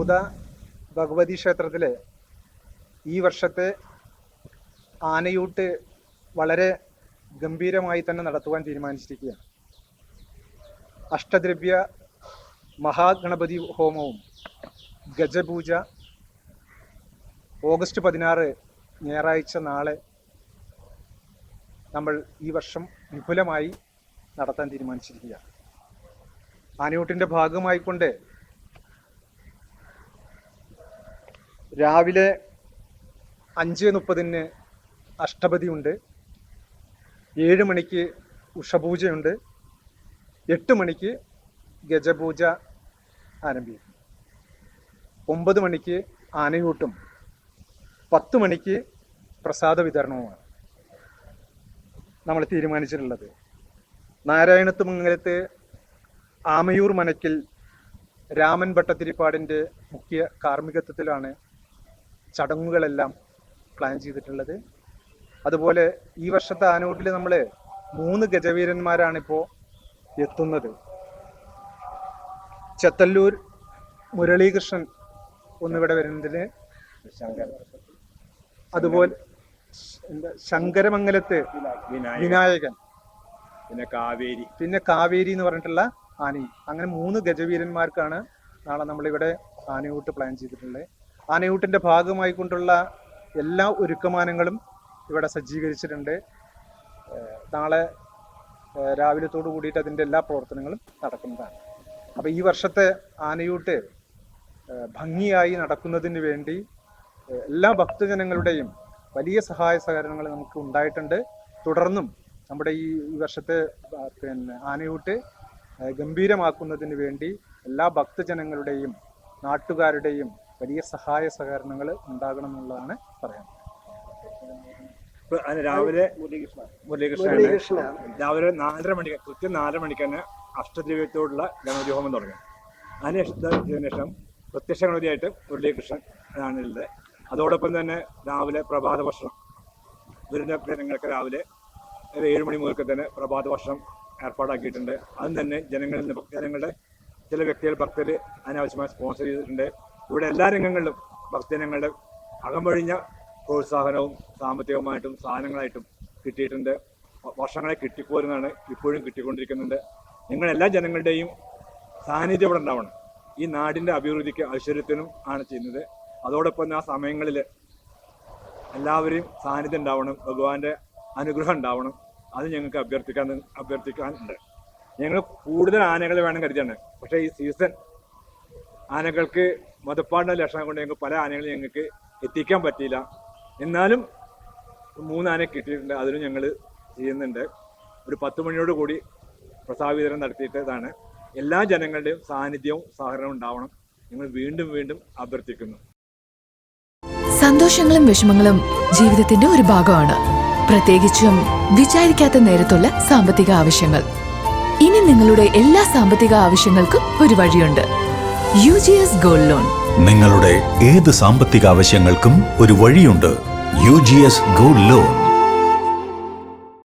സൗദ ഭഗവതി ക്ഷേത്രത്തിലെ ഈ വർഷത്തെ ആനയൂട്ട് വളരെ ഗംഭീരമായി തന്നെ നടത്തുവാൻ തീരുമാനിച്ചിരിക്കുകയാണ്. അഷ്ടദ്രവ്യ മഹാഗണപതി ഹോമവും ഗജപൂജ ഓഗസ്റ്റ് 16 ഞായറാഴ്ച നാളെ നമ്മൾ ഈ വർഷം വിപുലമായി നടത്താൻ തീരുമാനിച്ചിരിക്കുകയാണ്. ആനയൂട്ടിൻ്റെ ഭാഗമായിക്കൊണ്ട് രാവിലെ 5:30 അഷ്ടപതിയുണ്ട്, 7 മണിക്ക് ഉഷപൂജയുണ്ട്, 8 മണിക്ക് ഗജപൂജ ആരംഭിക്കും, 9 മണിക്ക് ആനയൂട്ടും 10 മണിക്ക് പ്രസാദ വിതരണവുമാണ് നമ്മൾ തീരുമാനിച്ചിട്ടുള്ളത്. നാരായണത്തുമംഗലത്ത് ആമയൂർ മനക്കിൽ രാമൻ ഭട്ടതിരിപ്പാടിൻ്റെ മുഖ്യ കാർമ്മികത്വത്തിലാണ് ചടങ്ങുകളെല്ലാം പ്ലാൻ ചെയ്തിട്ടുള്ളത്. അതുപോലെ ഈ വർഷത്തെ ആനയൂട്ടിൽ നമ്മൾ 3 ഗജവീരന്മാരാണിപ്പോൾ എത്തുന്നത്. ചെത്തല്ലൂർ മുരളീകൃഷ്ണൻ ഒന്നിവിടെ വരുന്നതിന്, അതുപോലെ ശങ്കരമംഗലത്ത് വിനായകൻ, പിന്നെ കാവേരി എന്ന് പറഞ്ഞിട്ടുള്ള ആനയും. അങ്ങനെ 3 ഗജവീരന്മാർക്കാണ് നാളെ നമ്മളിവിടെ ആനയൂട്ട് പ്ലാൻ ചെയ്തിട്ടുള്ളത്. ആനയൂട്ടിൻ്റെ ഭാഗമായി കൊണ്ടുള്ള എല്ലാ ഒരുക്കമാനങ്ങളും ഇവിടെ സജ്ജീകരിച്ചിട്ടുണ്ട്. നാളെ രാവിലത്തോടു കൂടിയിട്ട് അതിൻ്റെ എല്ലാ പ്രവർത്തനങ്ങളും നടക്കുന്നതാണ്. അപ്പോൾ ഈ വർഷത്തെ ആനയൂട്ട് ഭംഗിയായി നടക്കുന്നതിന് വേണ്ടി എല്ലാ ഭക്തജനങ്ങളുടെയും വലിയ സഹായ സഹകരണങ്ങൾ നമുക്ക് ഉണ്ടായിട്ടുണ്ട്. തുടർന്നും നമ്മുടെ ഈ വർഷത്തെ ആനയൂട്ട് ഗംഭീരമാക്കുന്നതിന് വേണ്ടി എല്ലാ ഭക്തജനങ്ങളുടെയും നാട്ടുകാരുടെയും വലിയ സഹായ സഹകരണങ്ങൾ ഉണ്ടാകണം എന്നുള്ളതാണ് പറയാൻ. രാവിലെ മുരളീകൃഷ്ണൻ രാവിലെ 4:30 മണിക്ക്, കൃത്യം 4 മണിക്ക് തന്നെ അഷ്ടദ്രവ്യത്തോടുള്ള ഗണപതി ഹോമം തുടങ്ങി. അതിനുശേഷം പ്രത്യക്ഷ ഗണപതിയായിട്ട് മുരളീകൃഷ്ണൻ ആണുള്ളത്. അതോടൊപ്പം തന്നെ രാവിലെ പ്രഭാത ഭക്ഷണം വരുന്ന ജനങ്ങൾക്ക് രാവിലെ 7 മണി മുതൽക്ക് തന്നെ പ്രഭാത ഭക്ഷണം ഏർപ്പാടാക്കിയിട്ടുണ്ട്. അതും തന്നെ ജനങ്ങളുടെ ചില വ്യക്തികൾ ഭക്തർ അനാവശ്യമായി സ്പോൺസർ ചെയ്തിട്ടുണ്ട്. ഇവിടെ എല്ലാ രംഗങ്ങളിലും ഭക്തജനങ്ങളുടെ അകമൊഴിഞ്ഞ പ്രോത്സാഹനവും സാമ്പത്തികമായിട്ടും സാധനങ്ങളായിട്ടും കിട്ടിയിട്ടുണ്ട്. വർഷങ്ങളെ കിട്ടിപ്പോരുന്നതാണ്, ഇപ്പോഴും കിട്ടിക്കൊണ്ടിരിക്കുന്നുണ്ട്. നിങ്ങളെല്ലാ ജനങ്ങളുടെയും സാന്നിധ്യം ഇവിടെ ഉണ്ടാവണം. ഈ നാടിൻ്റെ അഭിവൃദ്ധിക്ക് ഐശ്വര്യത്തിനും ആണ് ചെയ്യുന്നത്. അതോടൊപ്പം ആ സമയങ്ങളിൽ എല്ലാവരെയും സാന്നിധ്യം ഉണ്ടാവണം, ഭഗവാന്റെ അനുഗ്രഹം ഉണ്ടാവണം. അത് ഞങ്ങൾക്ക് അഭ്യർത്ഥിക്കാനുണ്ട്. ഞങ്ങൾ കൂടുതൽ ആനകൾ വേണം കരുതിയാണ്. പക്ഷേ ഈ സീസൺ ആനകൾക്ക് മതപ്പാടിൻ്റെ ലക്ഷണം കൊണ്ട് ഞങ്ങൾക്ക് പല ആനകളും ഞങ്ങൾക്ക് എത്തിക്കാൻ പറ്റിയില്ല. എന്നാലും 3 ആനയെ കിട്ടിയിട്ടുണ്ട്. അതിനും ഞങ്ങൾ ചെയ്യുന്നുണ്ട്. ഒരു 10 മണിയോട് കൂടി പ്രസാദ വിതരണം നടത്തിയിട്ടതാണ്. എല്ലാ ജനങ്ങളുടെയും സാന്നിധ്യവും സഹകരണവും ഉണ്ടാവണം. ഞങ്ങൾ വീണ്ടും വീണ്ടും അഭ്യർത്ഥിക്കുന്നു. സന്തോഷങ്ങളും വിഷമങ്ങളും ജീവിതത്തിന്റെ ഒരു ഭാഗമാണ്. പ്രത്യേകിച്ചും വിചാരിക്കാത്ത നേരത്തുള്ള സാമ്പത്തിക ആവശ്യങ്ങൾ. ഇനി നിങ്ങളുടെ എല്ലാ സാമ്പത്തിക ആവശ്യങ്ങൾക്കും ഒരു വഴിയുണ്ട്. UGS gold loan. നിങ്ങളുടെ ഏത് സാമ്പത്തിക ആവശ്യങ്ങൾക്കും ഒരു വഴിയുണ്ട്. UGS gold loan.